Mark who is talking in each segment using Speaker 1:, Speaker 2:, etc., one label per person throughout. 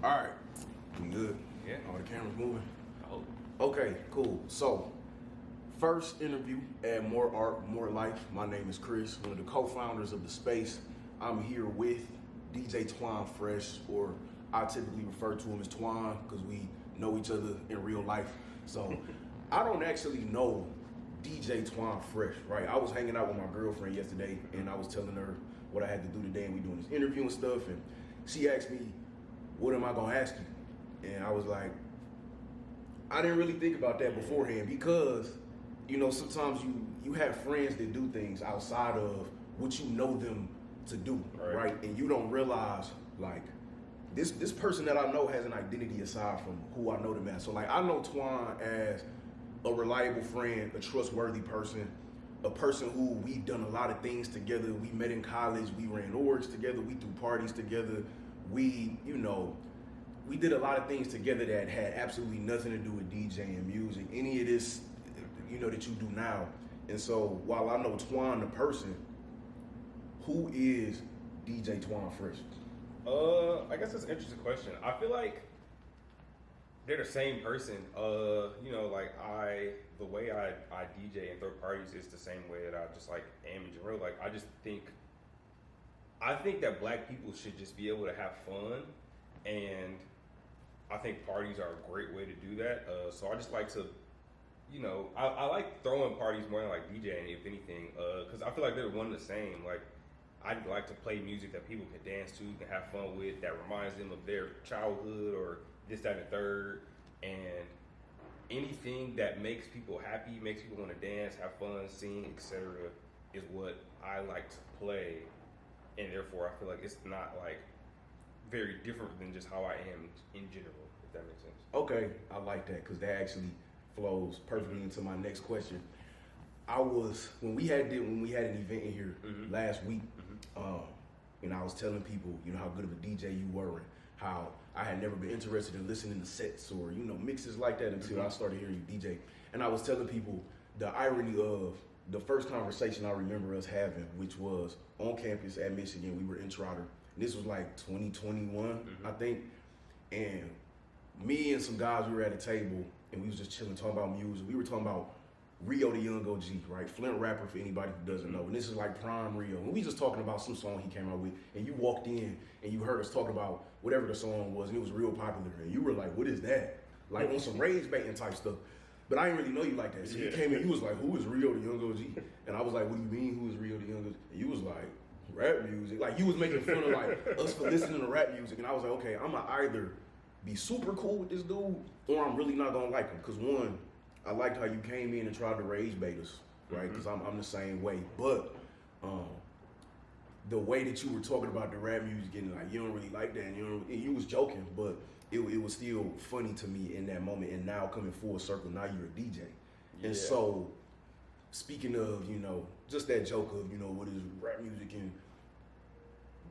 Speaker 1: All right, we good?
Speaker 2: Yeah.
Speaker 1: All the cameras moving?
Speaker 2: I hope.
Speaker 1: Okay, cool. So, first interview at More Art, More Life. My name is Chris, one of the co-founders of the space. I'm here with DJ Twane Fresh, or I typically refer to him as Twane because we know each other in real life. So, I don't actually know DJ Twane Fresh, right? I was hanging out with my girlfriend yesterday, and I was telling her what I had to do today, and we doing this interview and stuff, and she asked me, what am I gonna ask you? And I was like, I didn't really think about that beforehand because, you know, sometimes you have friends that do things outside of what you know them to do, right? And you don't realize, like, this person that I know has an identity aside from who I know them as. So, like, I know Twane as a reliable friend, a trustworthy person, a person who we've done a lot of things together. We met in college, we ran orgs together, we threw parties together. We did a lot of things together that had absolutely nothing to do with DJing music, any of this, you know, that you do now. And so while I know Twane the person, who is DJ Twane Fresh?
Speaker 2: I guess that's an interesting question. I feel like they're the same person. You know, like the way I DJ and throw parties is the same way that I just like am in general. Like I think that black people should just be able to have fun, and I think parties are a great way to do that. So I just like to, you know, I like throwing parties more than like DJing, if anything, because I feel like they're one and the same. Like, I'd like to play music that people can dance to, can have fun with, that reminds them of their childhood or this, that, and the third. And anything that makes people happy, makes people want to dance, have fun, sing, etc., is what I like to play. And therefore, I feel like it's not like very different than just how I am in general, if that makes sense.
Speaker 1: Okay, I like that because that actually flows perfectly into my next question. When we had an event in here last week, and I was telling people, you know, how good of a DJ you were and how I had never been interested in listening to sets or, you know, mixes like that until I started hearing you DJ. And I was telling people the irony of the first conversation I remember us having, which was on campus at Michigan. We were in Trotter. And this was like 2021, I think. And me and some guys, we were at a table and we was just chilling, talking about music. We were talking about Rio the Young OG, right? Flint rapper for anybody who doesn't know. And this is like prime Rio. And we just talking about some song he came out with. And you walked in and you heard us talking about whatever the song was, and it was real popular. And you were like, what is that? Like on some rage baiting type stuff. But I didn't really know you like that. So you came in, you was like, who is Rio the Young OG? And I was like, what do you mean, who is Rio the Young OG? And you was like, rap music. Like, you was making fun of like us for listening to rap music. And I was like, okay, I'm gonna either be super cool with this dude or I'm really not gonna like him. Cause one, I liked how you came in and tried to rage bait us, right? Because I'm the same way. But the way that you were talking about the rap music and like you don't really like that, and you was joking, but it was still funny to me in that moment. And now coming full circle, now you're a DJ. Yeah. And so speaking of, you know, just that joke of, you know, what is rap music and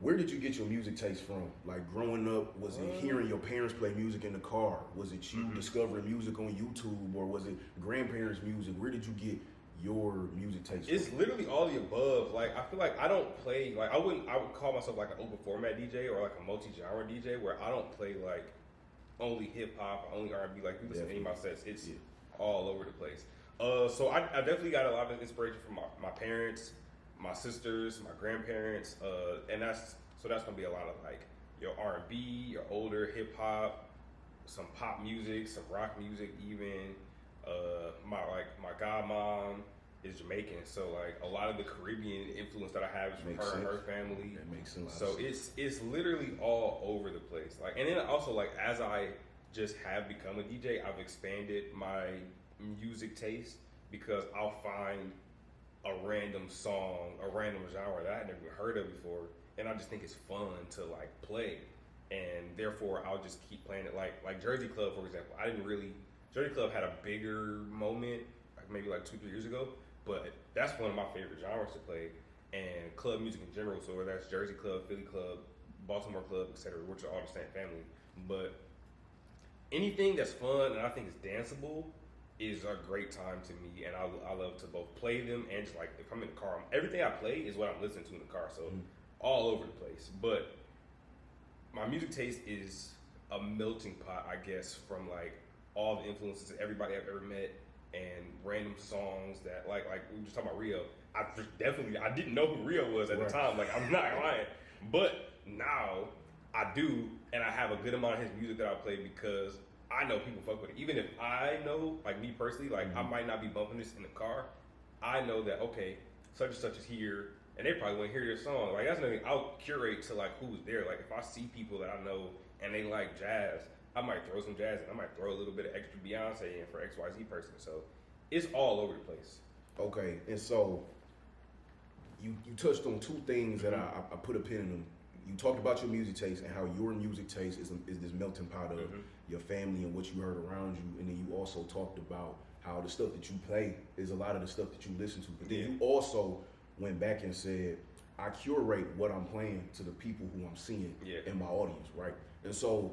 Speaker 1: where did you get your music taste from? Like growing up, was it hearing your parents play music in the car? Was it you discovering music on YouTube, or was it grandparents' music? Where did you get your music taste from?
Speaker 2: It's literally all the above. Like, I feel like I don't play, like I would call myself like an open format DJ or like a multi-genre DJ where I don't play like only hip hop, only R&B. Like, you listen to any of my sets, it's all over the place. So I definitely got a lot of inspiration from my parents, my sisters, my grandparents, and that's gonna be a lot of like your R&B, your older hip hop, some pop music, some rock music, even. My godmom is Jamaican, so like a lot of the Caribbean influence that I have is from her and her family.
Speaker 1: That makes sense.
Speaker 2: So it's literally all over the place. Like, and then also like as I just have become a DJ, I've expanded my music taste because I'll find a random song, a random genre that I had never heard of before, and I just think it's fun to like play, and therefore I'll just keep playing it. Like Jersey Club, for example. Jersey Club had a bigger moment, like maybe like 2-3 years ago, but that's one of my favorite genres to play, and club music in general. So whether that's Jersey Club, Philly Club, Baltimore Club, etc., which are all the same family, but anything that's fun and I think is danceable is a great time to me, and I love to both play them and just like if I'm in the car, everything I play is what I'm listening to in the car, so all over the place. But my music taste is a melting pot, I guess, from like all the influences of everybody I've ever met and random songs that like we were just talking about Rio. I didn't know who Rio was at the time. Like, I'm not lying, but now I do, and I have a good amount of his music that I play because I know people fuck with it. Even if I know, like me personally, like I might not be bumping this in the car, I know that okay, such and such is here, and they probably want to hear your song. Like that's another thing. I'll curate to like who's there. Like if I see people that I know and they like jazz, I might throw some jazz and I might throw a little bit of extra Beyonce in for XYZ person. So it's all over the place.
Speaker 1: Okay, and so you touched on two things that I put a pin in them. You talked about your music taste and how your music taste is this melting pot of your family and what you heard around you, and then you also talked about how the stuff that you play is a lot of the stuff that you listen to. But then you also went back and said, I curate what I'm playing to the people who I'm seeing in my audience, right? And so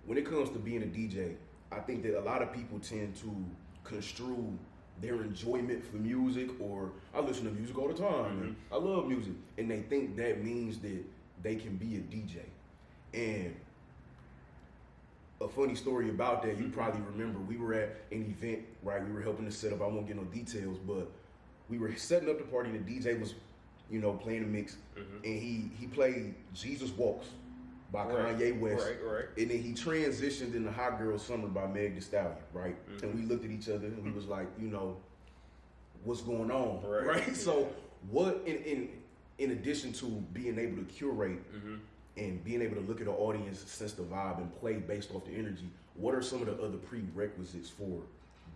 Speaker 1: when it comes to being a DJ, I think that a lot of people tend to construe their enjoyment for music, or I listen to music all the time, and I love music, and they think that means that they can be a DJ. And a funny story about that, you probably remember, we were at an event, right? We were helping to set up, I won't get no details, but we were setting up the party, and the DJ was, you know, playing a mix, and he played Jesus Walks by Kanye West, and then he transitioned into Hot Girl Summer by Meg Thee Stallion, right? And we looked at each other, and we was like, you know, what's going on, right? So what, in addition to being able to curate and being able to look at the audience, sense the vibe, and play based off the energy, what are some of the other prerequisites for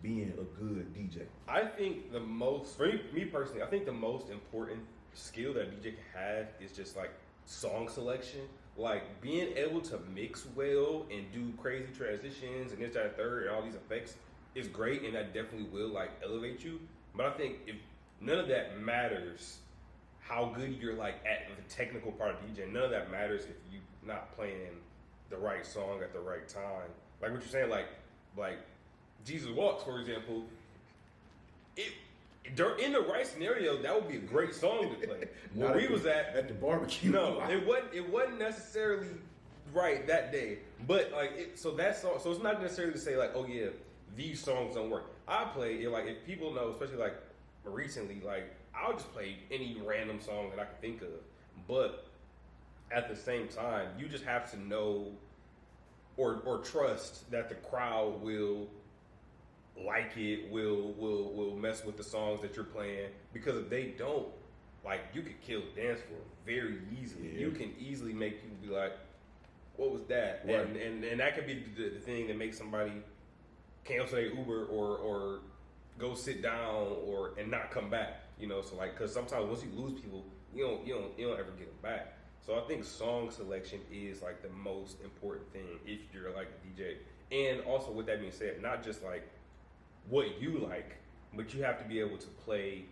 Speaker 1: being a good DJ?
Speaker 2: I think for me personally, I think the most important skill that a DJ can have is just like song selection. Like being able to mix well and do crazy transitions and this, that, and third, and all these effects is great, and that definitely will like elevate you. But I think if none of that matters, how good you're like at the technical part of DJ, none of that matters if you're not playing the right song at the right time. Like what you're saying, like Jesus Walks, for example. In the right scenario, that would be a great song to play. Where we was at
Speaker 1: the barbecue.
Speaker 2: No, it wasn't necessarily right that day. But like, so that song. So it's not necessarily to say like, oh yeah, these songs don't work. I play it like if people know, especially like recently, like I'll just play any random song that I can think of. But at the same time, you just have to know or trust that the crowd will like it, will mess with the songs that you're playing, because if they don't, like you could kill the dance floor very easily. You can easily make people be like, what was that? Right. And that could be the thing that makes somebody cancel their Uber or go sit down and not come back, you know. So like, because sometimes once you lose people, you don't ever get them back. So I think song selection is like the most important thing if you're like a DJ. And also with that being said, not just like what you like, but you have to be able to play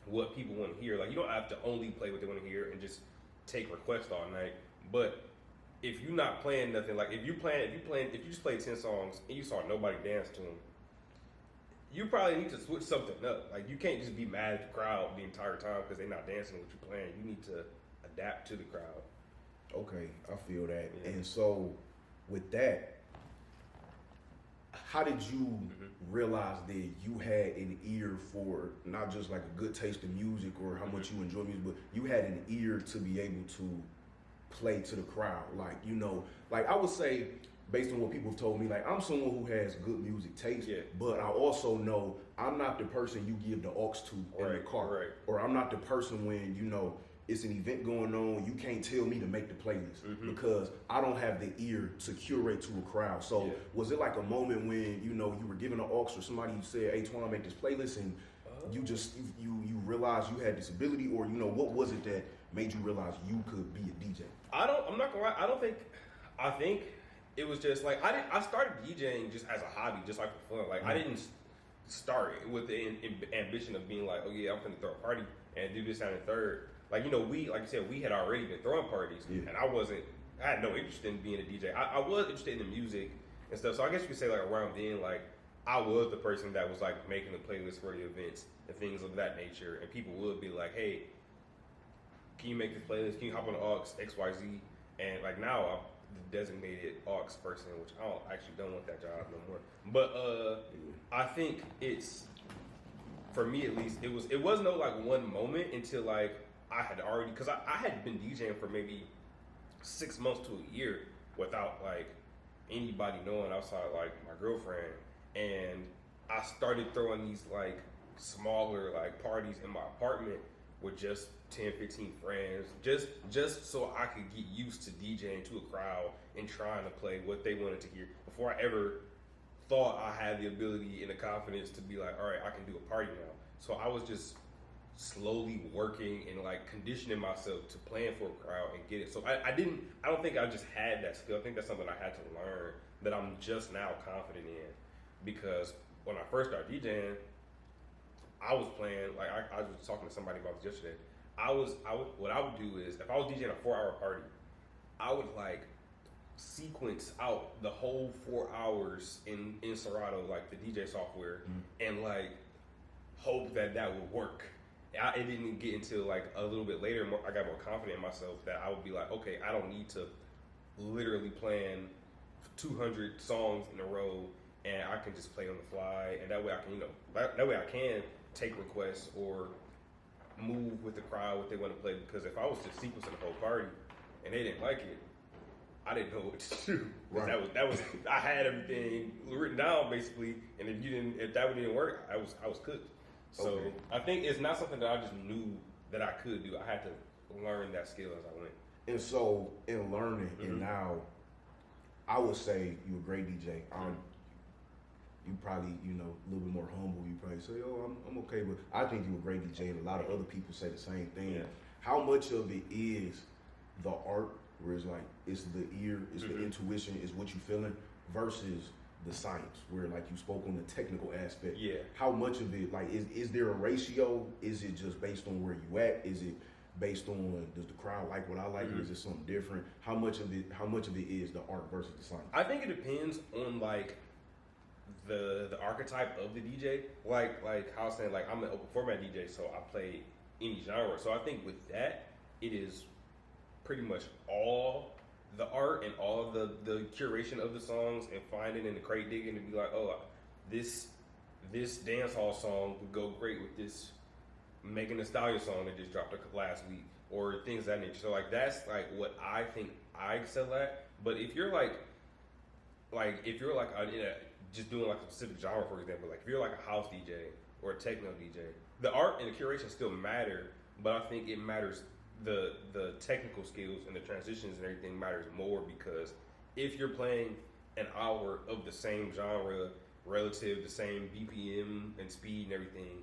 Speaker 2: what people want to hear. Like you don't have to only play what they want to hear and just take requests all night. But if you're not playing nothing, like if you just played 10 songs and you saw nobody dance to them, you probably need to switch something up. Like you can't just be mad at the crowd the entire time because they're not dancing what you're playing. You need to adapt to the crowd.
Speaker 1: Okay, I feel that. Yeah. And so with that, how did you realize that you had an ear for not just like a good taste in music or how much you enjoy music, but you had an ear to be able to play to the crowd? Like, you know, like I would say, based on what people have told me, like I'm someone who has good music taste, but I also know I'm not the person you give the aux to in the car. Or I'm not the person when, you know, it's an event going on, you can't tell me to make the playlist because I don't have the ear to curate to a crowd. So was it like a moment when, you know, you were given an aux or somebody said, hey, Twane, make this playlist, and you just, you realized you had this ability, or, you know, what was it that made you realize you could be a DJ?
Speaker 2: I'm not gonna lie, I think it was just like, I started DJing just as a hobby, just like for fun. Like I didn't start with the ambition of being like, oh yeah, I'm gonna throw a party and do this and the third. Like, you know, like you said, we had already been throwing parties, and I had no interest in being a DJ. I was interested in the music and stuff, so I guess you could say, like, around then, like, I was the person that was, like, making the playlist for the events and things of that nature, and people would be like, hey, can you make this playlist? Can you hop on the aux, XYZ? And, like, now, the designated aux person, which I don't want that job no more. But I think it's, for me at least, it was no like one moment until like I had already, because I had been DJing for maybe 6 months to a year without like anybody knowing outside like my girlfriend, and I started throwing these like smaller like parties in my apartment with just 10, 15 friends, just so I could get used to DJing to a crowd and trying to play what they wanted to hear before I ever thought I had the ability and the confidence to be like, all right, I can do a party now. So I was just slowly working and like conditioning myself to plan for a crowd and get it. So I don't think I just had that skill. I think that's something I had to learn that I'm just now confident in, because when I first started DJing, I was playing, like I was talking to somebody about this yesterday. What I would do is, if I was DJing a 4-hour party, I would like sequence out the whole 4 hours in Serato, like the DJ software, and like hope that would work. It didn't get until like a little bit later, I got more confident in myself that I would be like, okay, I don't need to literally plan 200 songs in a row, and I can just play on the fly, and that way I can, that way I can take requests or move with the crowd what they want to play. Because if I was just sequencing the whole party and they didn't like it, I didn't know what to do. Right. That was I had everything written down basically, and if that didn't work, I was cooked. So okay. I think it's not something that I just knew that I could do. I had to learn that skill as I went.
Speaker 1: And so in learning, and now I would say you're a great DJ. You probably, a little bit more humble. You probably say, oh, I'm okay, but I think you're a great DJ, and a lot of other people say the same thing. Yeah. How much of it is the art, where it's like, it's the ear, it's the intuition, it's what you're feeling, versus the science, where like you spoke on the technical aspect.
Speaker 2: Yeah.
Speaker 1: How much of it, like, is there a ratio? Is it just based on where you at? Is it based on, does the crowd like what I like, or is it something different? How much of it is the art versus the science?
Speaker 2: I think it depends on like the archetype of the DJ. Like how I was saying, like I'm an open format DJ, so I play any genre. So I think with that, it is pretty much all the art and all of the curation of the songs and finding and the crate digging to be like, oh, this dance hall song would go great with this Megan Thee Stallion song that just dropped last week, or things of that nature. So like that's like what I think I excel at. But if you're like just doing like a specific genre, for example, like if you're like a house DJ or a techno DJ, the art and the curation still matter, but I think it matters, the technical skills and the transitions and everything matters more, because if you're playing an hour of the same genre relative the same BPM and speed and everything,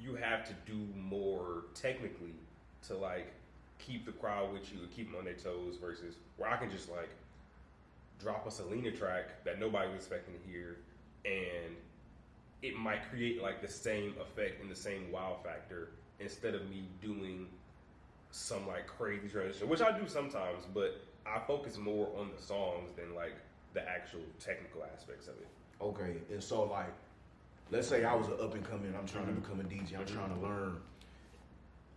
Speaker 2: you have to do more technically to like keep the crowd with you and keep them on their toes, versus where I can just like drop a Selena track that nobody was expecting to hear, and it might create like the same effect and the same wow factor, instead of me doing some like crazy transition, which I do sometimes, but I focus more on the songs than like the actual technical aspects of it.
Speaker 1: Okay, and so like, let's say I was an up and coming, I'm trying to become a DJ, I'm trying to learn.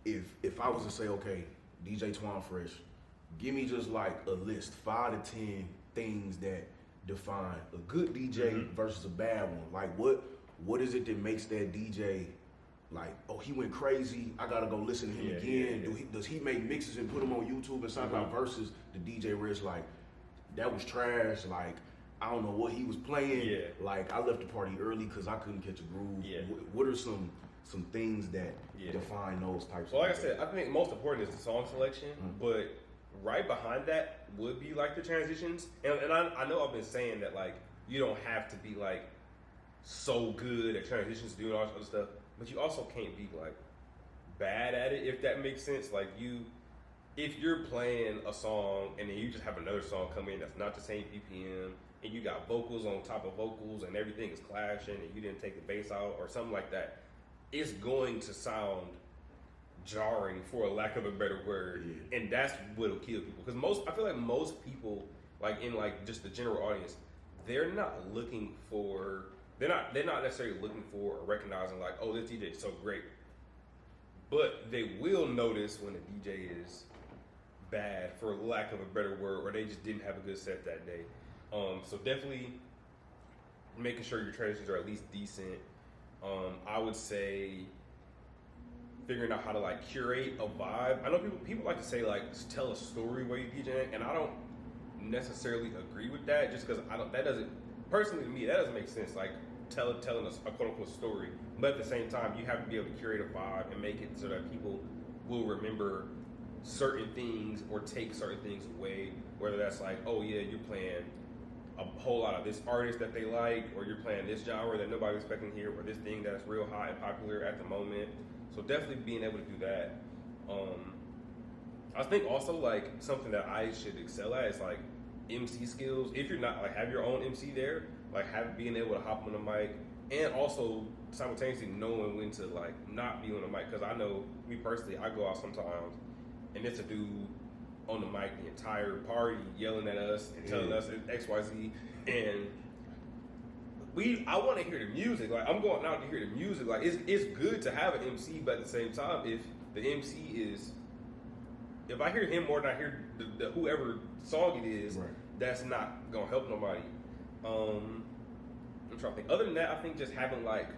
Speaker 1: If I was to say, okay, DJ Twane Fresh, give me just like a list, 5 to 10 things that define a good DJ versus a bad one. Like what is it that makes that DJ like, oh, he went crazy, I gotta go listen to him again? Yeah. Does he make mixes and put them on YouTube and SoundCloud, versus the DJ where it's like, that was trash, like I don't know what he was playing. Yeah. Like I left the party early because I couldn't catch a groove. Yeah. What are some things that define those types
Speaker 2: well,
Speaker 1: of
Speaker 2: like I said, I think most important is the song selection, but right behind that would be like the transitions. And I know I've been saying that like you don't have to be like so good at transitions, doing all this other stuff, but you also can't be like bad at it, if that makes sense. Like if you're playing a song and then you just have another song come in that's not the same BPM, and you got vocals on top of vocals and everything is clashing and you didn't take the bass out or something like that, it's going to sound jarring, for a lack of a better word. Yeah. And that's what'll kill people. Because I feel like most people, like in like just the general audience, they're not necessarily looking for or recognizing like, oh, this DJ is so great. But they will notice when a DJ is bad, for lack of a better word, or they just didn't have a good set that day. So definitely making sure your transitions are at least decent. I would say figuring out how to like curate a vibe. I know people like to say like tell a story while you DJing, and I don't necessarily agree with that, just because that doesn't, personally to me, that doesn't make sense. Like telling a quote unquote story, but at the same time you have to be able to curate a vibe and make it so that people will remember certain things or take certain things away, whether that's like, oh yeah, you're playing a whole lot of this artist that they like, or you're playing this genre that nobody's expecting here, or this thing that's real hot and popular at the moment. So definitely being able to do that. I think also like something that I should excel at is like MC skills. If you're not like have your own MC there, like being able to hop on the mic, and also simultaneously knowing when to like not be on the mic. Because I know me personally, I go out sometimes and it's a dude on the mic the entire party yelling at us and telling us XYZ, and I want to hear the music. Like I'm going out to hear the music. Like it's good to have an MC, but at the same time, if the MC is, if I hear him more than I hear the whoever song it is,
Speaker 1: right,
Speaker 2: that's not gonna help nobody. I'm trying to think. Other than that, I think just having like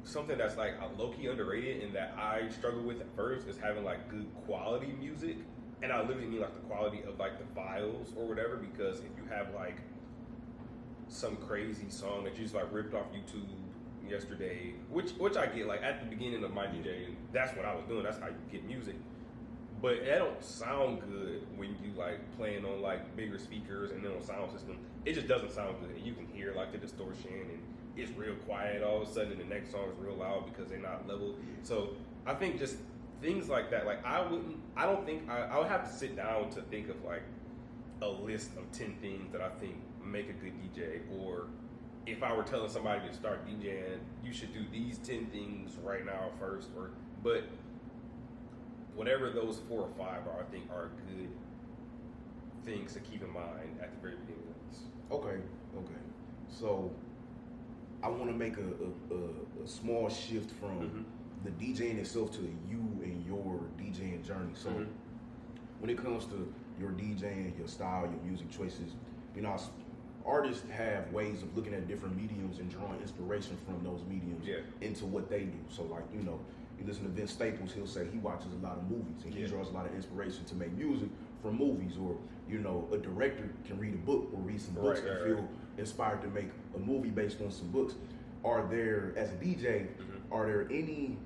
Speaker 2: something that's like a low-key underrated and that I struggle with at first is having like good quality music. And I literally mean like the quality of like the files or whatever, because if you have like some crazy song that you just like ripped off YouTube yesterday, which I get, like at the beginning of my DJing, that's what I was doing, that's how you get music. But that don't sound good when you like playing on like bigger speakers and then on sound system. It just doesn't sound good. And you can hear like the distortion and it's real quiet all of a sudden and the next song is real loud because they're not level. So I think just things like that, like I would have to sit down to think of like a list of 10 things that I think make a good DJ, or if I were telling somebody to start DJing, you should do these 10 things right now first, but whatever those 4 or 5 are, I think are good things to keep in mind at the very beginning of this.
Speaker 1: Okay. So I want to make a small shift from the DJing itself to you and your DJing journey. So when it comes to your DJing, your style, your music choices, you know, artists have ways of looking at different mediums and drawing inspiration from those mediums into what they do. So like, you know, you listen to Vince Staples, he'll say he watches a lot of movies and he draws a lot of inspiration to make music from movies. Or, you know, a director can read a book or read some books and feel inspired to make a movie based on some books. Are there, as a DJ, are there any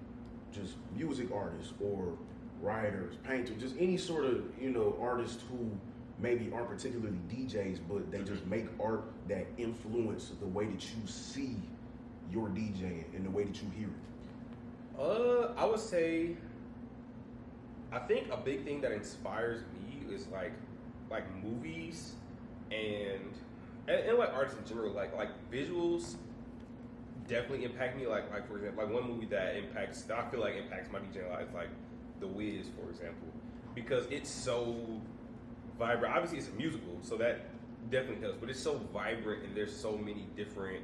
Speaker 1: just music artists or writers, painters, just any sort of, you know, artists who maybe aren't particularly DJs, but they just make art that influence the way that you see your DJing and the way that you hear it?
Speaker 2: I would say, I think a big thing that inspires me is like movies and like arts in general, like visuals definitely impact me. Like for example, like one movie that I feel like impacts my DJing life, like The Wiz, for example, because it's so vibrant. Obviously, it's a musical, so that definitely helps. But it's so vibrant, and there's so many different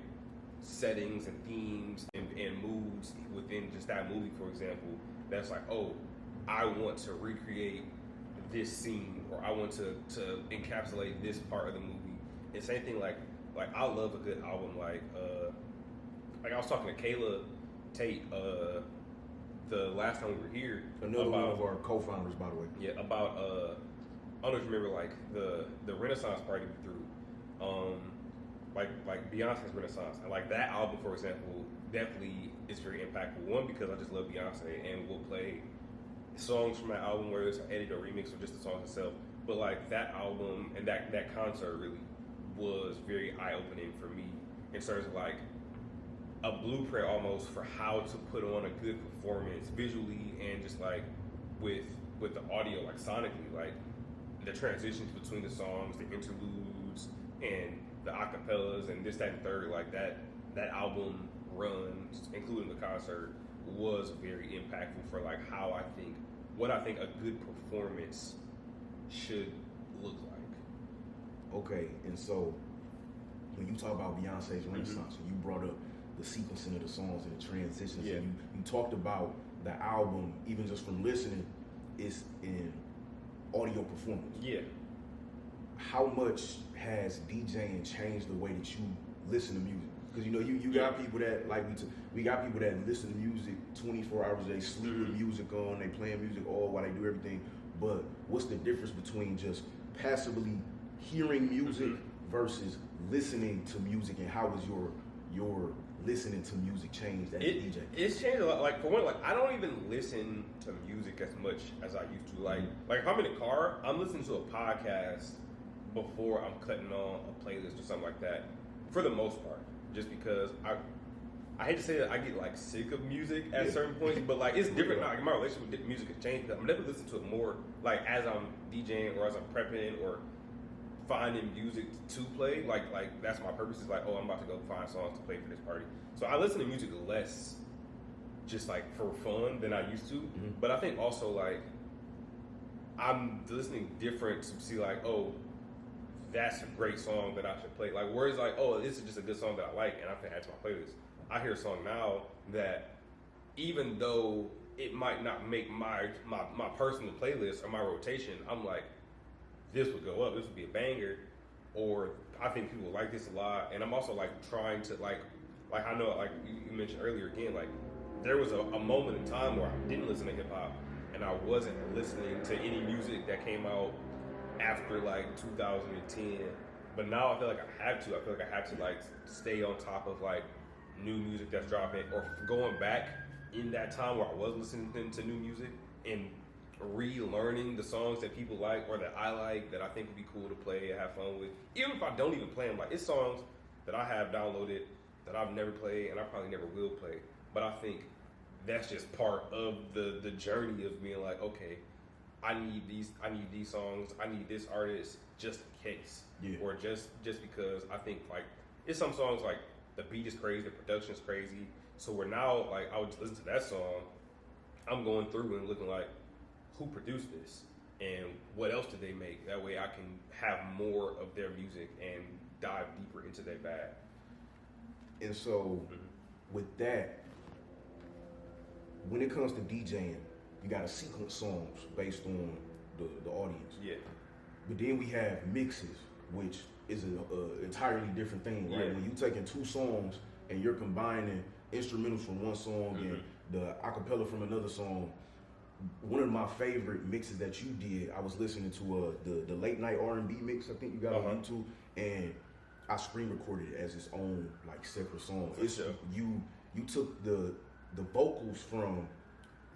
Speaker 2: settings and themes and moods within just that movie. For example, that's like, oh, I want to recreate this scene, or I want to encapsulate this part of the movie. And same thing, like I love a good album. Like I was talking to Kayla Tate the last time we were here.
Speaker 1: Another one of our co-founders, by the way.
Speaker 2: Yeah, about I don't know if you remember like the Renaissance party we threw, like Beyonce's Renaissance, and like that album, for example, definitely is very impactful. One, because I just love Beyonce, and we'll play songs from that album, whether it's an edit or remix or just the song itself. But like that album and that concert really was very eye-opening for me in terms of like a blueprint almost for how to put on a good performance visually and just like with the audio, like sonically, like the transitions between the songs, the interludes, and the acapellas, and this, that, and third. Like that album run, including the concert, was very impactful for like what I think a good performance should look like.
Speaker 1: Okay, and so when you talk about Beyonce's Renaissance, and you brought up the sequencing of the songs and the transitions, and you talked about the album, even just from listening, it's in audio performance.
Speaker 2: Yeah.
Speaker 1: How much has DJing changed the way that you listen to music? Because you got people that we got people that listen to music 24 hours a day, sleep with music on, they playing music all while they do everything. But what's the difference between just passively hearing music versus listening to music, and how has your listening to music changed as a DJ?
Speaker 2: It's changed a lot. Like for one, like I don't even listen to music as much as I used to. Like if I'm in a car, I'm listening to a podcast before I'm cutting on a playlist or something like that. For the most part, just because I hate to say that I get like sick of music at certain points, but like it's different now. Like, my relationship with music has changed. I'm never listening to it more like as I'm DJing or as I'm prepping or finding music to play. Like that's my purpose. Is like, oh, I'm about to go find songs to play for this party. So I listen to music less, just like for fun than I used to. But I think also like I'm listening different to see like, oh, that's a great song that I should play. Like whereas like, oh, this is just a good song that I like and I can add to my playlist. I hear a song now that even though it might not make my personal playlist or my rotation, I'm like, this would go up, this would be a banger, or I think people like this a lot. And I'm also like trying to like I know like you mentioned earlier again, like there was a moment in time where I didn't listen to hip hop and I wasn't listening to any music that came out after like 2010. But now I feel like I have to. I feel like I have to like stay on top of like new music that's dropping, or going back in that time where I was listening to new music and relearning the songs that people like or that I like that I think would be cool to play and have fun with. Even if I don't even play them, like it's songs that I have downloaded that I've never played and I probably never will play. But I think that's just part of the journey of being like, okay, I need these songs, I need this artist just in case. Yeah. Or just because I think like it's some songs like the beat is crazy, the production's crazy. So we're now like I would just listen to that song, I'm going through and looking like who produced this and what else did they make? That way I can have more of their music and dive deeper into their bag.
Speaker 1: And so with that, when it comes to DJing, you got to sequence songs based on the audience.
Speaker 2: Yeah.
Speaker 1: But then we have mixes, which is an entirely different thing, right? When you're taking two songs and you're combining instrumentals from one song and the acapella from another song. One of my favorite mixes that you did, I was listening to the late night R&B mix I think you got on YouTube, and I screen recorded it as its own like separate song. It's you took the vocals from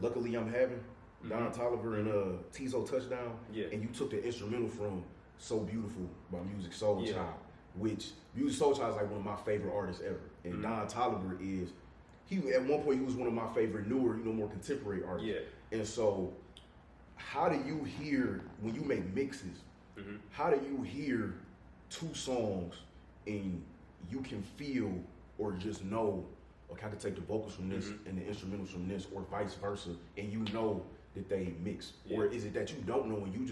Speaker 1: Luckily I'm Having, Don Tolliver and Tizo Touchdown, and you took the instrumental from So Beautiful by Music Soul Child, which Music Soul Child is like one of my favorite artists ever, and Don Tolliver is at one point he was one of my favorite newer, more contemporary artists. And so, how do you hear when you make mixes? How do you hear two songs and you can feel or just know, okay, I can take the vocals from this and the instrumentals from this, or vice versa, and you know that they mix? Or is it that you don't know and you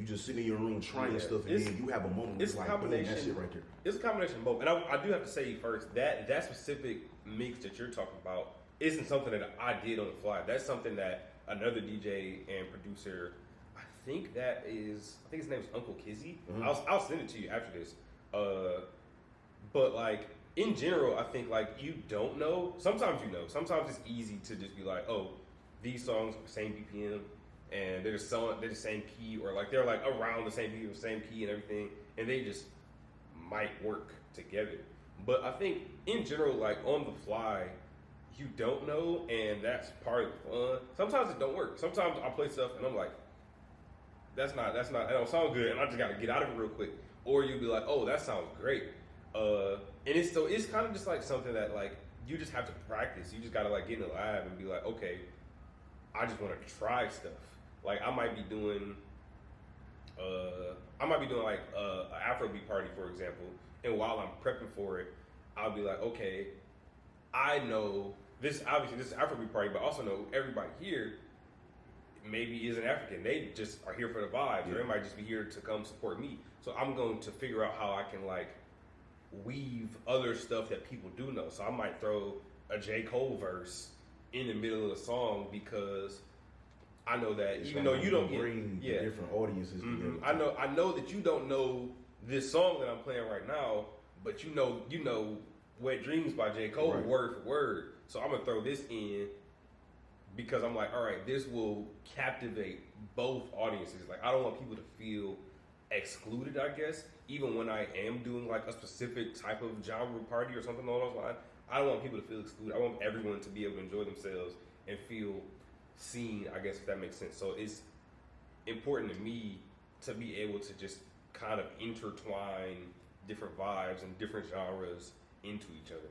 Speaker 1: just sit in your room trying stuff and then you have a moment
Speaker 2: it's
Speaker 1: like, boom, that shit right there?
Speaker 2: It's a combination of both. And I do have to say first, that specific mix that you're talking about isn't something that I did on the fly. That's something that another DJ and producer, I think his name is Uncle Kizzy. I'll send it to you after this. But like in general, I think like you don't know. Sometimes you know. Sometimes it's easy to just be like, oh, these songs are the same BPM and they're the same key, or like they're like around the same BPM, same key and everything, and they just might work together. But I think in general, like on the fly, you don't know, and that's part of the fun. Sometimes it don't work. Sometimes I play stuff and I'm like, that don't sound good, and I just gotta get out of it real quick. Or you'll be like, oh, that sounds great. And it's kind of just like something that like you just have to practice. You just gotta like get in the lab and be like, okay, I just want to try stuff. Like I might be doing like an Afrobeat party, for example, and while I'm prepping for it, I'll be like, okay, I know this is Afrobeat party, but also know everybody here maybe isn't African. They just are here for the vibes, or they might just be here to come support me. So I'm going to figure out how I can like weave other stuff that people do know. So I might throw a J. Cole verse in the middle of the song because I know that
Speaker 1: It's
Speaker 2: even
Speaker 1: like
Speaker 2: though you don't
Speaker 1: bring the different audiences together.
Speaker 2: I know that you don't know this song that I'm playing right now, but you know Wet Dreams by J. Cole word for word. So I'm gonna throw this in because I'm like, all right, this will captivate both audiences. Like I don't want people to feel excluded, I guess, even when I am doing like a specific type of genre party or something along those lines. I don't want people to feel excluded. I want everyone to be able to enjoy themselves and feel seen, I guess, if that makes sense. So it's important to me to be able to just kind of intertwine different vibes and different genres into each other.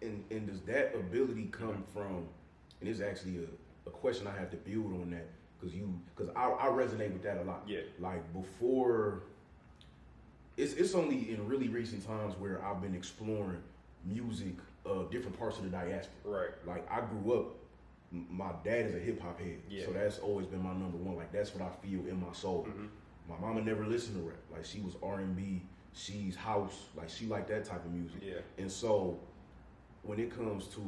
Speaker 1: And does that ability come from, and it's actually a question I have to build on that, because I resonate with that a lot.
Speaker 2: Yeah.
Speaker 1: Like before, it's only in really recent times where I've been exploring music, different parts of the diaspora.
Speaker 2: Right.
Speaker 1: Like I grew up, my dad is a hip hop head, so that's always been my number one. Like that's what I feel in my soul. My mama never listened to rap. Like she was R&B, she's house, like she liked that type of music.
Speaker 2: Yeah.
Speaker 1: And so when it comes to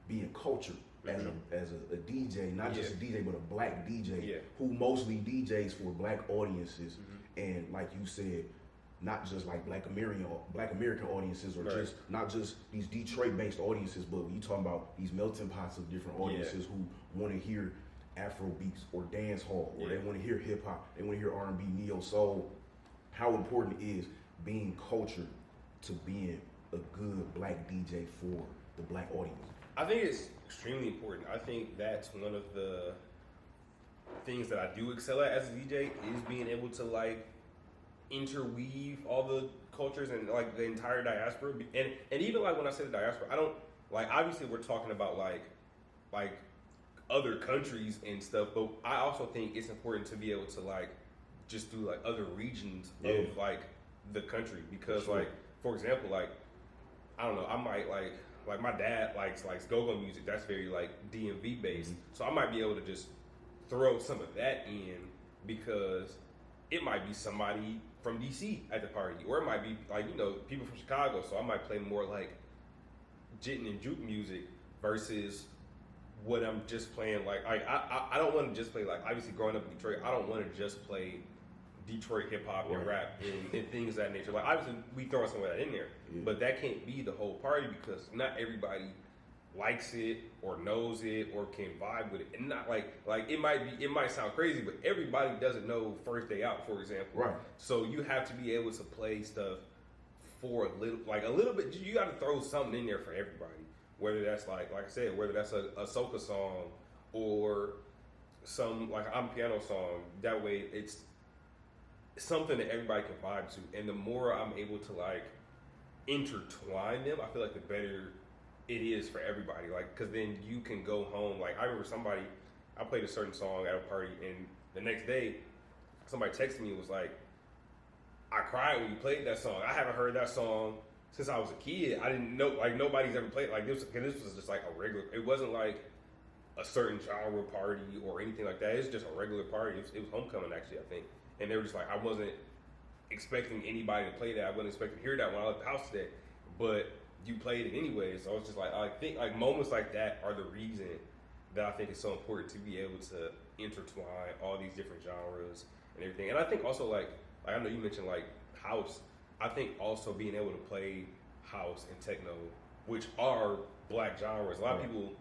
Speaker 1: being cultured as a DJ, not just a DJ, but a black DJ who mostly DJs for black audiences, and like you said, not just like black American audiences, or just not just these Detroit-based audiences, but you talking about these melting pots of different audiences who want to hear Afro beats or dance hall, or they want to hear hip hop, they want to hear R&B, neo soul. How important is being cultured to being a good black DJ for the black audience?
Speaker 2: I think it's extremely important. I think that's one of the things that I do excel at as a DJ is being able to like interweave all the cultures and like the entire diaspora. And even like when I say the diaspora, I don't like, obviously we're talking about like other countries and stuff, but I also think it's important to be able to like just do like other regions of like the country, because like for example, like I don't know, I might like my dad likes go-go music that's very like DMV based, so I might be able to just throw some of that in because it might be somebody from DC at the party, or it might be like, you know, people from Chicago, so I might play more like jittin' and juke music versus what I'm just playing. Like I don't want to just play, like obviously growing up in Detroit, I don't want to just play Detroit hip hop and rap and things of that nature. Like obviously we throwing some of that in there, but that can't be the whole party because not everybody likes it or knows it or can vibe with it. And not like it might sound crazy, but everybody doesn't know First Day Out, for example. Right. So you have to be able to play stuff for a little bit. You got to throw something in there for everybody. Whether that's like I said, whether that's a soca song or some like I'm piano song. That way it's something that everybody can vibe to. And the more I'm able to like intertwine them, I feel like the better it is for everybody. Like, cause then you can go home. Like I remember I played a certain song at a party, and the next day somebody texted me and was like, I cried when you played that song. I haven't heard that song since I was a kid. I didn't know, like nobody's ever played like this. Cause this was just like a regular, it wasn't like a certain genre party or anything like that. It's just a regular party. It was homecoming actually, I think. And they were just like, I wasn't expecting anybody to play that. I wasn't expecting to hear that when I left the house today. But you played it anyway. So I was just like, I think like moments like that are the reason that I think it's so important to be able to intertwine all these different genres and everything. And I think also like I know you mentioned like house. I think also being able to play house and techno, which are black genres. A lot of people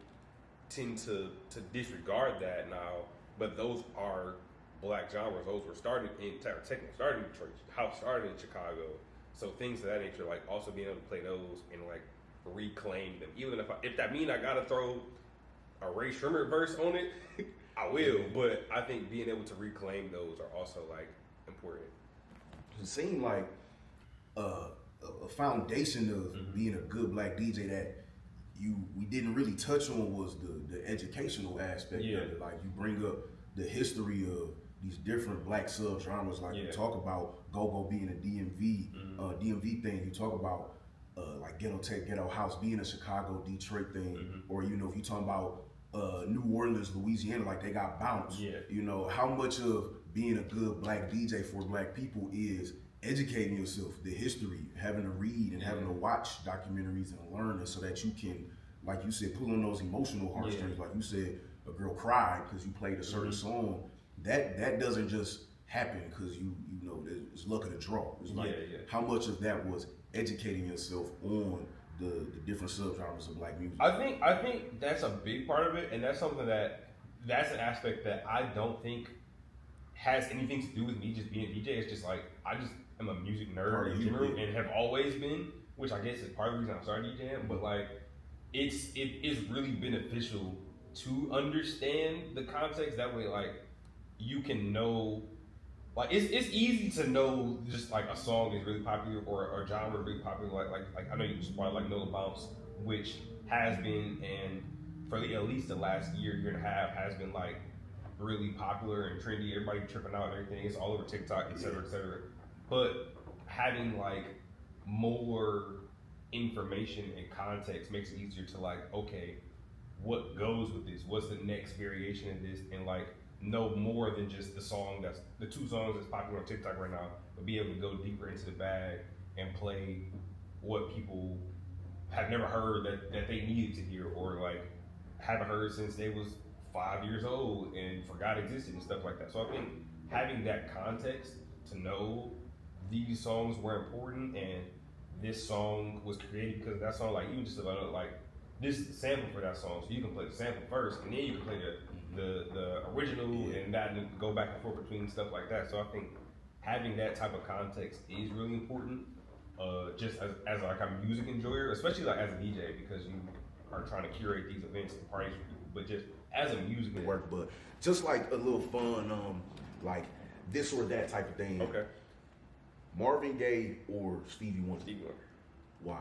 Speaker 2: tend to disregard that now, but those are black genres. Those were started in techno, started in Detroit, house started in Chicago. So things of that nature, like also being able to play those and like reclaim them. Even if that mean I gotta throw a Ray Shrimmer verse on it, I will. But I think being able to reclaim those are also like important.
Speaker 1: It seemed like a foundation of being a good black DJ that we didn't really touch on was the educational aspect of it. Like you bring up the history of these different black subgenres, like you talk about go-go being a DMV thing. You talk about like ghetto tech, ghetto house being a Chicago, Detroit thing, or you know if you talking about New Orleans, Louisiana, like they got bounce. You know how much of being a good black DJ for black people is educating yourself, the history, having to read and having to watch documentaries and learn, so that you can, like you said, pull on those emotional heartstrings. Like you said, a girl cried because you played a certain song, that doesn't just happen because you know it's luck of the draw. It's like how much of that was educating yourself on the different subgenres of black music.
Speaker 2: I think that's a big part of it, and that's something that's an aspect that I don't think has anything to do with me just being a DJ. It's just like I just am a music nerd in general and have always been, which I guess is part of the reason I started DJing. But like it is really beneficial to understand the context. That way, like you can know. Like it's easy to know just like a song is really popular or a genre is really popular. Like I know you just probably like Know the Bounce, which has been and for at least the last year and a half has been like really popular and trendy. Everybody tripping out and everything. It's all over TikTok, et cetera, et cetera. But having like more information and context makes it easier to like, okay, what goes with this? What's the next variation of this? And like know more than just the two songs that's popular on TikTok right now, but be able to go deeper into the bag and play what people have never heard that they needed to hear or like haven't heard since they was 5 years old and forgot existed and stuff like that. So I think having that context to know these songs were important and this song was created because of that song, like even just about like this is the sample for that song, so you can play the sample first and then you can play the original and that and go back and forth between stuff like that. So I think having that type of context is really important, just as like a music enjoyer, especially like as a DJ because you are trying to curate these events and parties for people, but just as a music
Speaker 1: work, but just like a little fun, like this or that type of thing.
Speaker 2: Okay.
Speaker 1: Marvin Gaye or Stevie Wonder?
Speaker 2: Stevie Wonder.
Speaker 1: Why?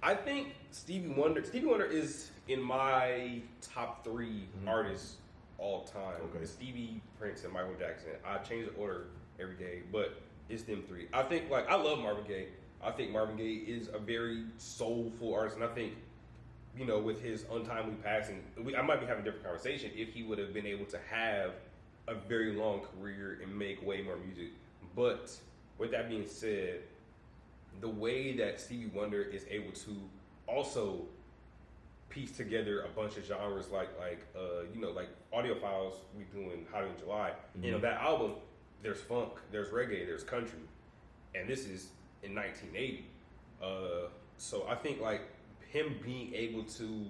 Speaker 2: I think Stevie Wonder is in my top 3 artists all time.
Speaker 1: Okay.
Speaker 2: Stevie, Prince, and Michael Jackson. I change the order every day, but it's them 3. I think like I love Marvin Gaye. I think Marvin Gaye is a very soulful artist, and I think you know with his untimely passing, I might be having a different conversation if he would have been able to have a very long career and make way more music. But with that being said, the way that Stevie Wonder is able to also piece together a bunch of genres like Audiofiles, we doing Hot in July. You know, that album, there's funk, there's reggae, there's country, and this is in 1980. So I think like him being able to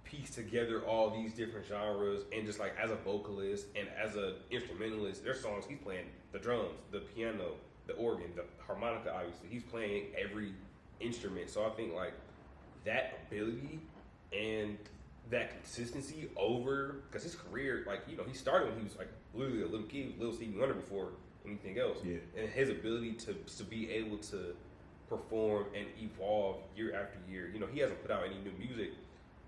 Speaker 2: piece together all these different genres and just like as a vocalist and as an instrumentalist, there's songs he's playing the drums, the piano, the organ, the harmonica, obviously. He's playing every instrument. So I think like that ability and that consistency over, because his career, like, you know, he started when he was like literally a little kid, little Stevie Wonder before anything else.
Speaker 1: Yeah.
Speaker 2: And his ability to be able to perform and evolve year after year. You know, he hasn't put out any new music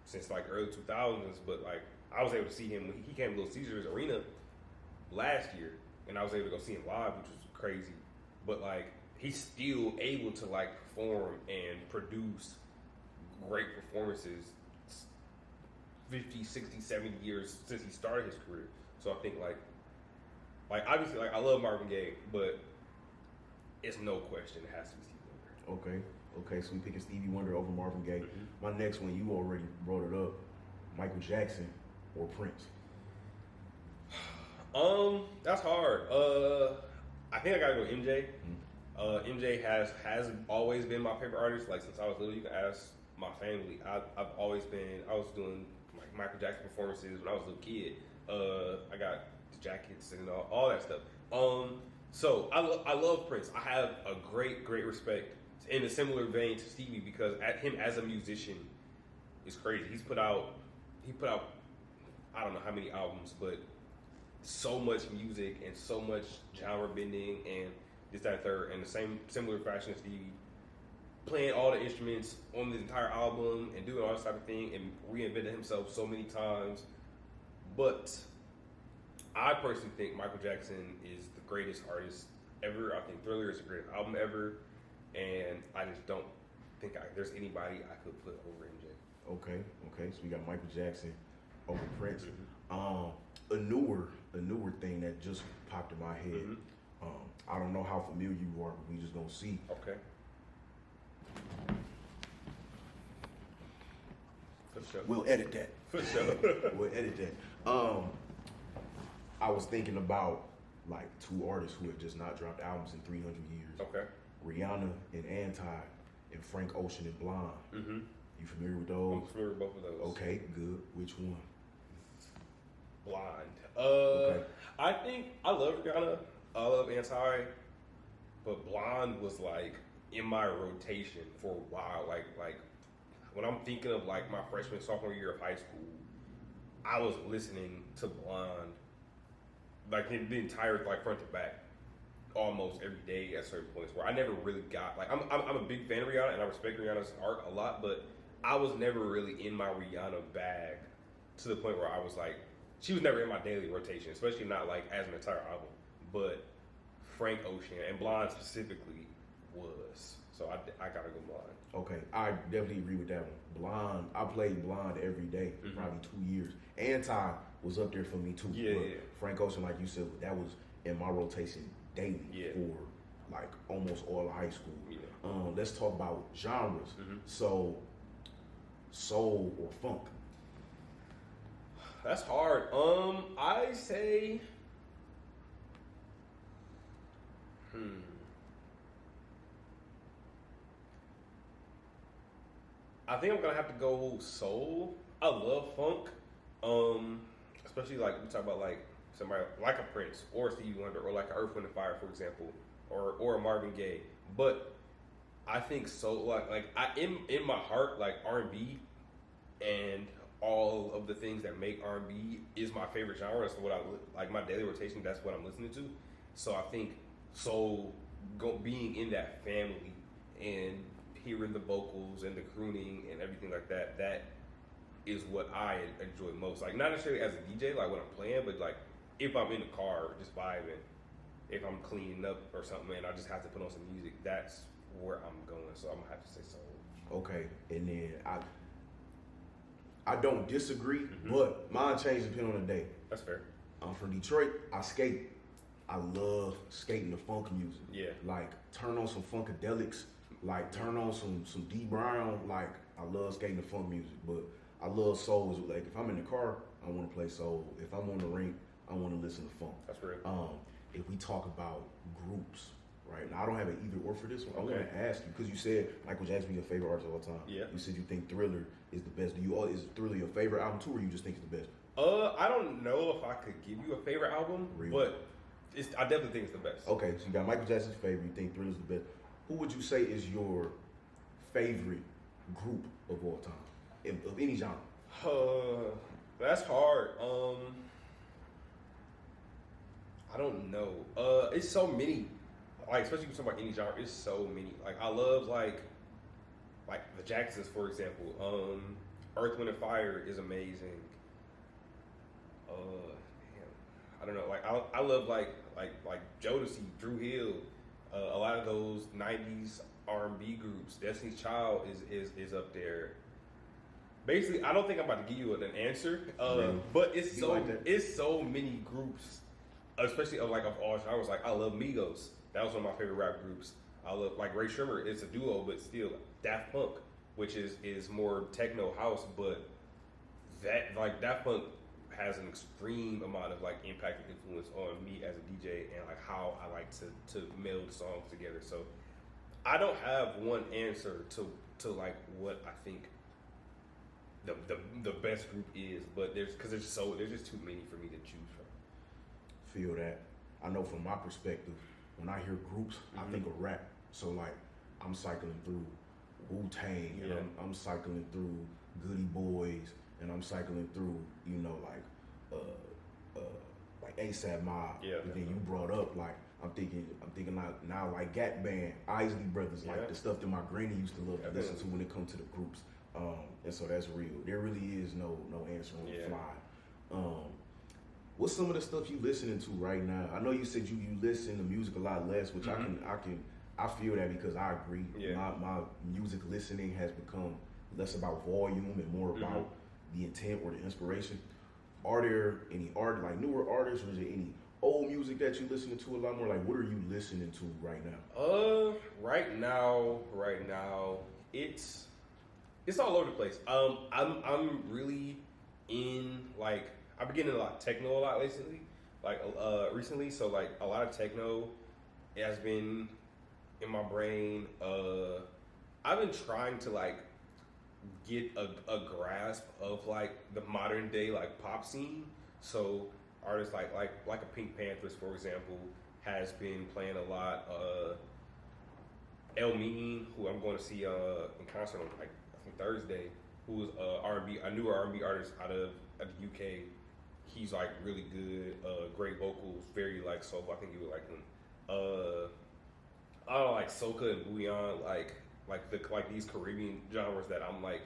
Speaker 2: since like early 2000s, but like I was able to see him when he came to Little Caesars Arena last year, and I was able to go see him live, which was crazy. But like he's still able to like perform and produce great performances 50, 60, 70 years since he started his career. So I think like obviously like I love Marvin Gaye, but it's no question it has to be Stevie Wonder.
Speaker 1: Okay, so we picking Stevie Wonder over Marvin Gaye. My next one, you already brought it up, Michael Jackson or Prince?
Speaker 2: That's hard. I think I gotta go MJ. MJ has always been my favorite artist. Like since I was little, you can ask my family. I was doing like Michael Jackson performances when I was a little kid. I got the jackets and all that stuff. So I love Prince. I have a great respect in a similar vein to Stevie because at him as a musician is crazy. He put out I don't know how many albums, but so much music and so much genre bending and this, that, and third, and the similar fashion as Stevie, playing all the instruments on the entire album and doing all this type of thing and reinvented himself so many times. But I personally think Michael Jackson is the greatest artist ever. I think Thriller is the greatest album ever, and I just don't think there's anybody I could put over MJ.
Speaker 1: Okay. So we got Michael Jackson over Prince. A newer thing that just popped in my head. I don't know how familiar you are, but we just gonna see.
Speaker 2: Okay. For sure.
Speaker 1: We'll edit that.
Speaker 2: For sure.
Speaker 1: We'll edit that. I was thinking about like two artists who have just not dropped albums in 300 years.
Speaker 2: Okay.
Speaker 1: Rihanna and Anti, and Frank Ocean and Blonde.
Speaker 2: Mm-hmm.
Speaker 1: You familiar with those?
Speaker 2: I'm familiar with both of those.
Speaker 1: Okay, good. Which one?
Speaker 2: Blonde.
Speaker 1: Okay.
Speaker 2: I think I love Rihanna. I love Anti, but Blonde was like in my rotation for a while. Like when I'm thinking of like my freshman sophomore year of high school, I was listening to Blonde like the entire like front to back almost every day at certain points where I never really got like I'm a big fan of Rihanna and I respect Rihanna's art a lot, but I was never really in my Rihanna bag to the point where I was like, she was never in my daily rotation, especially not like as an entire album. But Frank Ocean and Blonde specifically was. So I gotta go Blonde.
Speaker 1: Okay, I definitely agree with that one. Blonde, I played Blonde every day for probably 2 years. Anti was up there for me too.
Speaker 2: Yeah,
Speaker 1: but
Speaker 2: yeah.
Speaker 1: Frank Ocean, like you said, that was in my rotation daily for like almost all of high school.
Speaker 2: Yeah.
Speaker 1: Let's talk about genres. So, soul or funk?
Speaker 2: That's hard. I say I think I'm gonna have to go soul. I love funk. Especially like we talk about like somebody like a Prince or Stevie Wonder or like Earth, Wind and Fire, for example, or a Marvin Gaye. But I think soul like I in my heart like R&B and all of the things that make R&B is my favorite genre. That's what I like my daily rotation. That's what I'm listening to. So I think soul being in that family and hearing the vocals and the crooning and everything like that, that is what I enjoy most. Like not necessarily as a DJ, like when I'm playing, but like if I'm in the car just vibing, if I'm cleaning up or something and I just have to put on some music, that's where I'm going. So I'm gonna have to say soul.
Speaker 1: Okay, and then I don't disagree, but mine changes depending on the day.
Speaker 2: That's fair.
Speaker 1: I'm from Detroit. I skate. I love skating the funk music.
Speaker 2: Yeah.
Speaker 1: Like turn on some funkadelics. Like turn on some D Brown. Like I love skating the funk music, but I love soul. Like if I'm in the car, I want to play soul. If I'm on the rink, I want to listen to funk.
Speaker 2: That's real.
Speaker 1: If we talk about groups, right now I don't have an either or for this one.
Speaker 2: Okay.
Speaker 1: I want to ask you because you said Michael Jackson be your favorite artist of all time.
Speaker 2: Yeah.
Speaker 1: You said you think Thriller is the best. Is Thriller your favorite album too, or you just think it's the best?
Speaker 2: I don't know if I could give you a favorite album,
Speaker 1: Really?
Speaker 2: but I definitely think it's the best.
Speaker 1: Okay, so you got Michael Jackson's favorite. You think Thriller's the best. Who would you say is your favorite group of all time, of any genre?
Speaker 2: That's hard. I don't know. It's so many. Like especially if you talk about any genre, it's so many. Like I love like the Jacksons, for example. Earth, Wind and Fire is amazing. I don't know. Like I love like Jodeci, Drew Hill, a lot of those '90s R&B groups. Destiny's Child is up there. Basically, I don't think I'm about to give you an answer, but it's so many groups, especially of all genres. Like I love Migos. That was one of my favorite rap groups. I love like Ray Shrimmer. It's a duo, but still Daft Punk, which is more techno house, but that like Daft Punk has an extreme amount of like impact and influence on me as a DJ and like how I like to meld songs together. So I don't have one answer to like what I think the best group is, but there's just too many for me to choose from.
Speaker 1: Feel that. I know from my perspective, when I hear groups, I think of rap. So like I'm cycling through Wu-Tang, and I'm cycling through Goody Boys, and I'm cycling through, like ASAP Mob.
Speaker 2: Yeah,
Speaker 1: and then you brought up like I'm thinking now like Gap Band, Isley Brothers, like the stuff that my granny used to love to listen to when it comes to the groups. And so that's real. There really is no answer on the fly. What's some of the stuff you listening to right now? I know you said you listen to music a lot less, which I feel that because I agree.
Speaker 2: Yeah.
Speaker 1: My music listening has become less about volume and more about the intent or the inspiration. Are there any newer artists, or is there any old music that you listening to a lot more? Like what are you listening to right now?
Speaker 2: Right now, it's It's all over the place. I'm really in like I've been getting a lot of techno a lot recently. So like a lot of techno has been in my brain. I've been trying to like get a grasp of like the modern day like pop scene. So artists like a Pink Panthers, for example, has been playing a lot. El Mean, who I'm going to see in concert on like I think Thursday, who is a newer R&B artist out of the UK. He's like really good, great vocals, very like soulful. I think you would like him. I don't know, like soca and bouillon, like these Caribbean genres that I'm like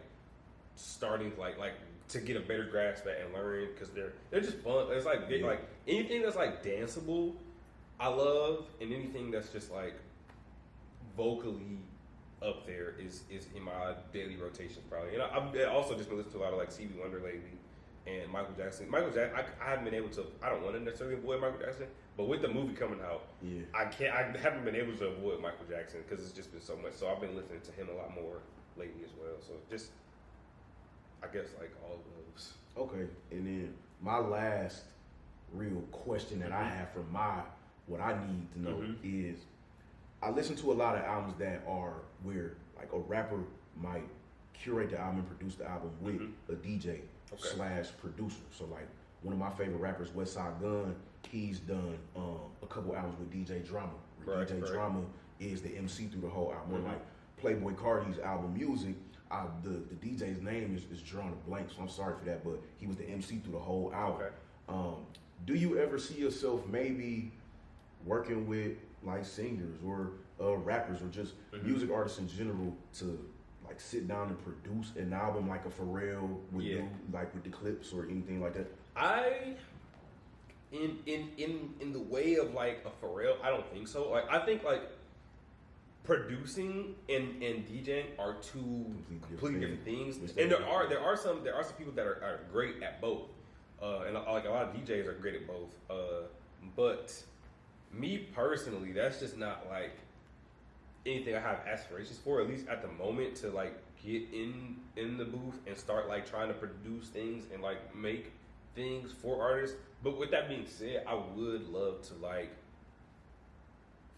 Speaker 2: starting like to get a better grasp at and learn because they're just fun. It's like like anything that's like danceable, I love, and anything that's just like vocally up there is in my daily rotation probably. And I've also just been listening to a lot of like Stevie Wonder lately and Michael Jackson. I haven't been able to. I don't want to necessarily avoid Michael Jackson, but with the movie coming out, I haven't been able to avoid Michael Jackson because it's just been so much. So I've been listening to him a lot more lately as well. So just, I guess like all of those.
Speaker 1: Okay, and then my last real question that I have from what I need to know is, I listen to a lot of albums that are where like a rapper might curate the album and produce the album with a DJ slash producer. So like one of my favorite rappers, Westside Gunn, he's done a couple albums with DJ Drama. DJ Drama is the MC through the whole album. Or like Playboy Cardi's album Music, the DJ's name is drawn a blank, so I'm sorry for that, but he was the MC through the whole album. Do you ever see yourself maybe working with like singers or rappers or just music artists in general to like sit down and produce an album like a Pharrell would do, like with the clips or anything like that?
Speaker 2: In the way of like a Pharrell, I don't think so. Like I think like producing and DJing are two completely different things. And there are some people that are great at both. And like a lot of DJs are great at both. But me personally, that's just not like anything I have aspirations for, at least at the moment, to like get in the booth and start like trying to produce things and like make things for artists. But with that being said, I would love to like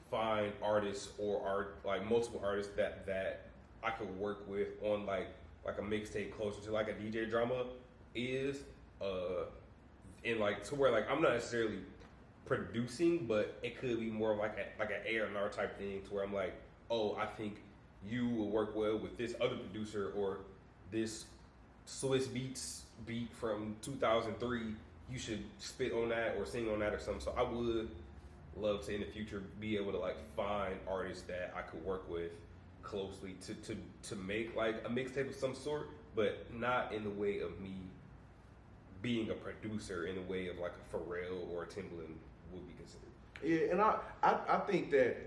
Speaker 2: find artists or like multiple artists that I could work with on like a mixtape closer to like a DJ Drama is, and like to where like I'm not necessarily producing, but it could be more of like an A&R type thing to where I'm like, oh, I think you will work well with this other producer or this Swiss Beats beat from 2003. You should spit on that or sing on that or something. So I would love to in the future be able to like find artists that I could work with closely to make like a mixtape of some sort, but not in the way of me being a producer, in the way of like a Pharrell or a Timbaland would be considered.
Speaker 1: Yeah, and I think that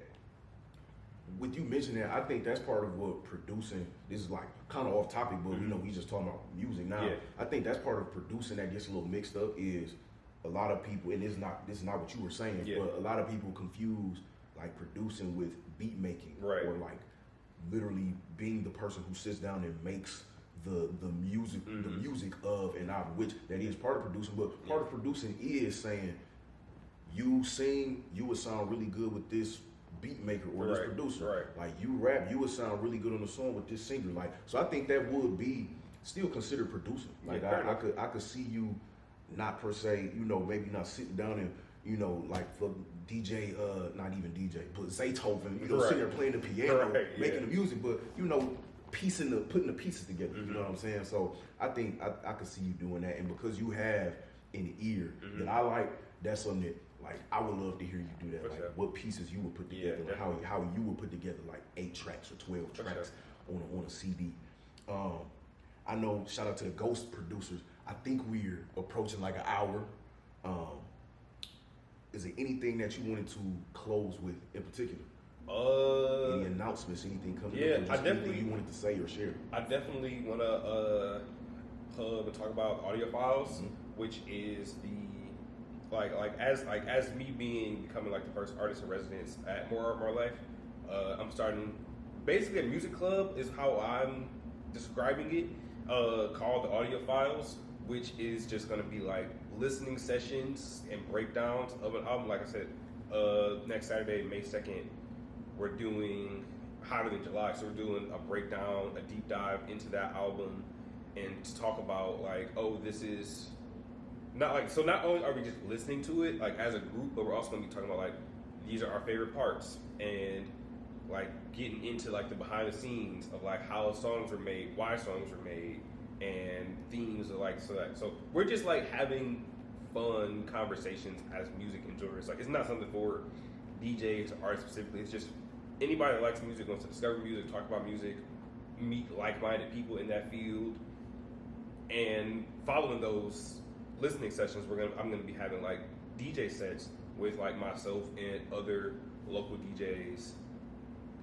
Speaker 1: with you mentioning that, I think that's part of what producing, this is like kind of off topic, but we just talking about music now. Yeah. I think that's part of producing that gets a little mixed up is a lot of people, and this is not what you were saying, but a lot of people confuse like producing with beat making, or like literally being the person who sits down and makes the music of an album, which that is part of producing, but part of producing is saying you sing, you would sound really good with this beat maker or this producer. Like you rap, you would sound really good on the song with this singer. Like, so I think that would be still considered producing. Like I could see you not per se, maybe not sitting down and like for DJ, not even DJ, but Zaytoven, sitting there playing the piano, making the music, but putting the pieces together. You know what I'm saying? So I think I could see you doing that, and because you have an ear that I like, that's something that like I would love to hear you do that. For like what pieces you would put together, like how you would put together like 8 tracks or 12 tracks on a CD. I know. Shout out to the Ghost producers. I think we're approaching like an hour. Is there anything that you wanted to close with in particular? Any announcements, anything coming up?
Speaker 2: I definitely
Speaker 1: you wanted to say or share.
Speaker 2: I definitely want to hub and talk about Audiofiles, which is the as me becoming like the first artist in residence at More Art More Life. I'm starting basically a music club is how I'm describing it, called the Audiofiles, which is just going to be like listening sessions and breakdowns of an album. Like I said, next Saturday, May 2nd, we're doing Hotter Than July. So we're doing a breakdown, a deep dive into that album, and to talk about like, oh, this is not like, so not only are we just listening to it like as a group, but we're also going to be talking about like, these are our favorite parts, and like getting into like the behind the scenes of like how songs were made, why songs were made, and themes of like, so we're just like having fun conversations as music enjoyers. Like, it's not something for DJs or artists specifically. It's just anybody that likes music, wants to discover music, talk about music, meet like-minded people in that field, and following those listening sessions, I'm gonna be having like DJ sets with like myself and other local DJs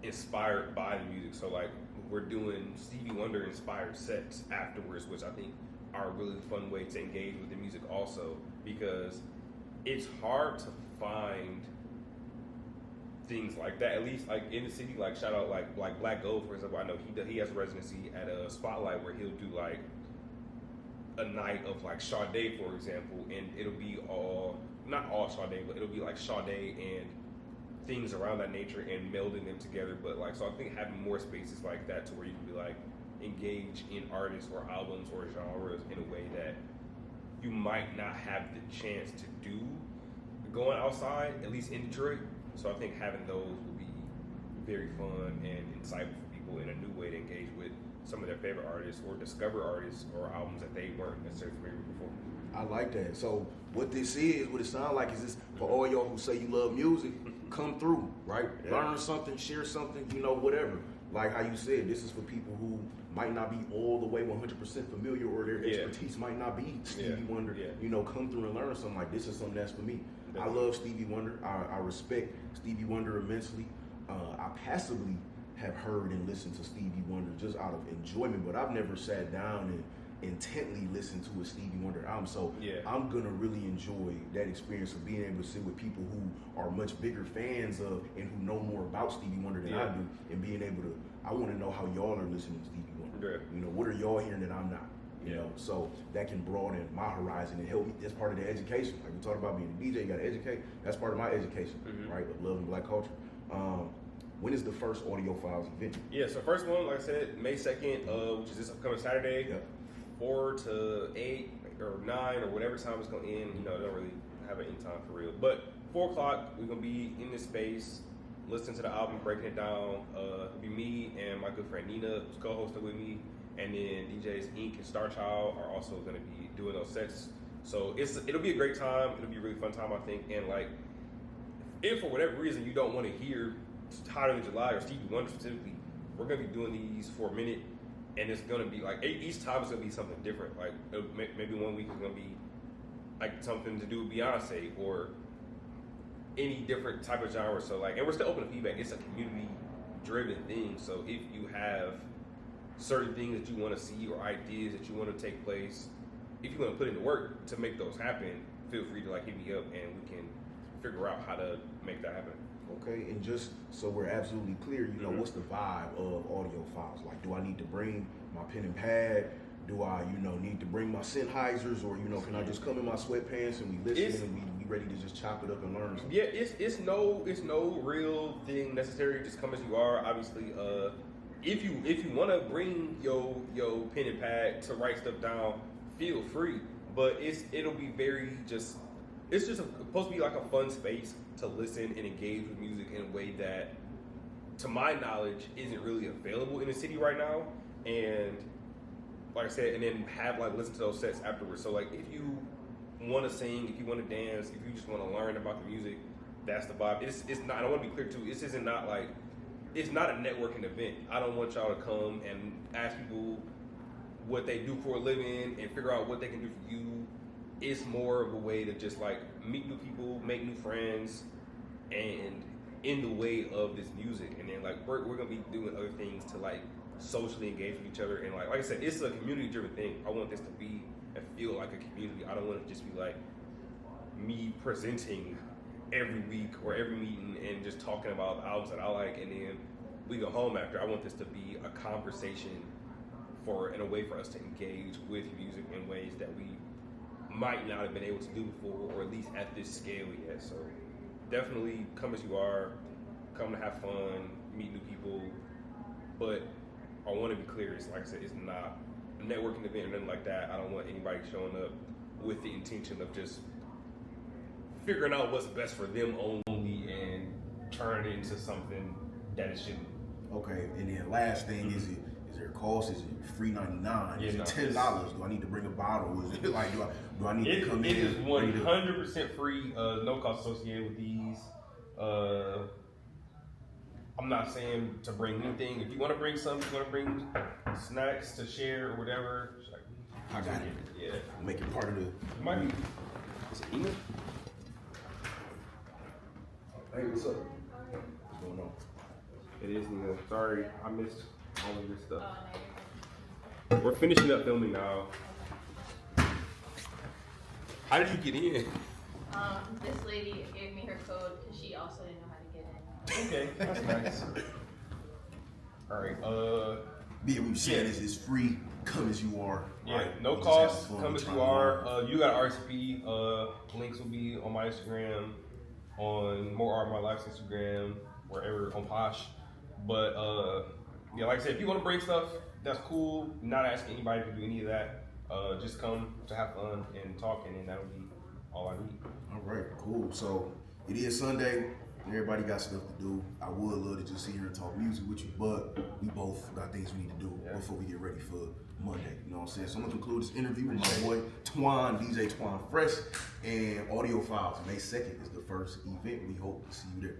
Speaker 2: inspired by the music. So like we're doing Stevie Wonder inspired sets afterwards, which I think are a really fun way to engage with the music also, because it's hard to find things like that, at least like in the city. Like shout out like Black Gold, for example. I know he has a residency at a Spotlight where he'll do like a night of like Sade, for example, and it'll be not all Sade, but it'll be like Sade and things around that nature and melding them together. But like, so I think having more spaces like that to where you can be like engage in artists or albums or genres in a way that you might not have the chance to do going outside, at least in Detroit. So I think having those will be very fun and insightful for people in a new way to engage with some of their favorite artists or discover artists or albums that they weren't necessarily familiar with before.
Speaker 1: I like that. So what this is, what it sounds like is this, for all y'all who say you love music, come through, right? Yeah. Learn something, share something, whatever. Like how you said, this is for people who might not be all the way 100% familiar, or their expertise might not be Stevie Wonder. Yeah. Come through and learn something. Like, this is something that's for me. I love Stevie Wonder. I respect Stevie Wonder immensely. I passively have heard and listened to Stevie Wonder just out of enjoyment, but I've never sat down and intently listened to a Stevie Wonder album. So I'm gonna really enjoy that experience of being able to sit with people who are much bigger fans of and who know more about Stevie Wonder than I do, and being able to, I want to know how y'all are listening to Stevie Wonder. What are y'all hearing that I'm not? So that can broaden my horizon and help me. That's part of the education. Like we talked about being a DJ, you got to educate. That's part of my education, right? Of loving Black culture. When is the first Audiofiles event?
Speaker 2: Yeah, so first one, like I said, May 2nd, which is this upcoming Saturday, 4 to 8 or 9 or whatever time it's going to end. They don't really have an end time for real. But 4 o'clock, we're going to be in this space, listening to the album, breaking it down. It'll be me and my good friend Nina, who's co-hosting with me. And then DJs Ink and Starchild are also going to be doing those sets. So it'll be a great time. It'll be a really fun time, I think. And like, if for whatever reason you don't want to hear Hotter Than July or Stevie Wonder specifically, we're going to be doing these for a minute. And it's going to be like, each time it's going to be something different. Like maybe one week is going to be like something to do with Beyonce or any different type of genre. So like, and we're still open to feedback. It's a community driven thing. So if you have certain things that you want to see or ideas that you want to take place, if you want to put in the work to make those happen, feel free to like hit me up and we can figure out how to make that happen.
Speaker 1: Okay, and just so we're absolutely clear, what's the vibe of Audiofiles? Like, do I need to bring my pen and pad? Do I, need to bring my Sennheisers, or can I just come in my sweatpants and we listen and we ready to just chop it up and learn something?
Speaker 2: Yeah, it's no real thing necessary. Just come as you are. Obviously, if you want to bring your pen and pad to write stuff down, feel free. But it'll be it's just supposed to be like a fun space to listen and engage with music in a way that, to my knowledge, isn't really available in the city right now. And like I said, and then have like listen to those sets afterwards. So like, if you want to sing, if you want to dance, if you just want to learn about the music, that's the vibe. It's not. I want to be clear too. This isn't not like. It's not a networking event. I don't want y'all to come and ask people what they do for a living and figure out what they can do for you. It's more of a way to just like meet new people, make new friends, and in the way of this music. And then like we're gonna be doing other things to like socially engage with each other. And like I said, it's a community driven thing. I want this to be and feel like a community. I don't want it to just be like me presenting every week or every meeting and just talking about albums that I like and then we go home after. I want this to be a conversation in a way for us to engage with music in ways that we might not have been able to do before, or at least at this scale yet. So definitely come as you are, come to have fun, meet new people. But I want to be clear, it's like I said, it's not a networking event or nothing like that. I don't want anybody showing up with the intention of just figuring out what's best for them only and turn it into something that it shouldn't.
Speaker 1: Okay, and then last thing, is there a cost? Is it free $99? Is it $10? Do I need to bring a bottle? Is it like do I need to come in?
Speaker 2: It is 100% free. No cost associated with these. I'm not saying to bring anything. If you want to bring something, you want to bring snacks to share or whatever.
Speaker 1: I got it.
Speaker 2: Yeah,
Speaker 1: make it part of the.
Speaker 2: It might be. Is it email?
Speaker 1: Hey, what's up? What's going on?
Speaker 2: It is Nina. Sorry, I missed all of this stuff. We're finishing up filming now. How did you get in?
Speaker 3: This lady gave me her code because she also didn't know how to get in.
Speaker 2: Okay, that's nice. All right.
Speaker 1: Yeah, we said it's free. Come as you are.
Speaker 2: Yeah,
Speaker 1: right?
Speaker 2: no cost. Come as you are. You got RSP. Links will be on my Instagram, on More Art My Life's Instagram, wherever on Posh. But yeah, like I said, if you want to bring stuff, that's cool. Not asking anybody to do any of that. Just come to have fun and talking, and that'll be all I need.
Speaker 1: All right, cool. So it is Sunday. Everybody got stuff to do. I would love to just sit here and talk music with you, but we both got things we need to do before we get ready for Monday. You know what I'm saying? So I'm gonna conclude this interview with my boy Twane, DJ Twane Fresh, and Audiofiles. May 2nd is the first event. We hope to see you there.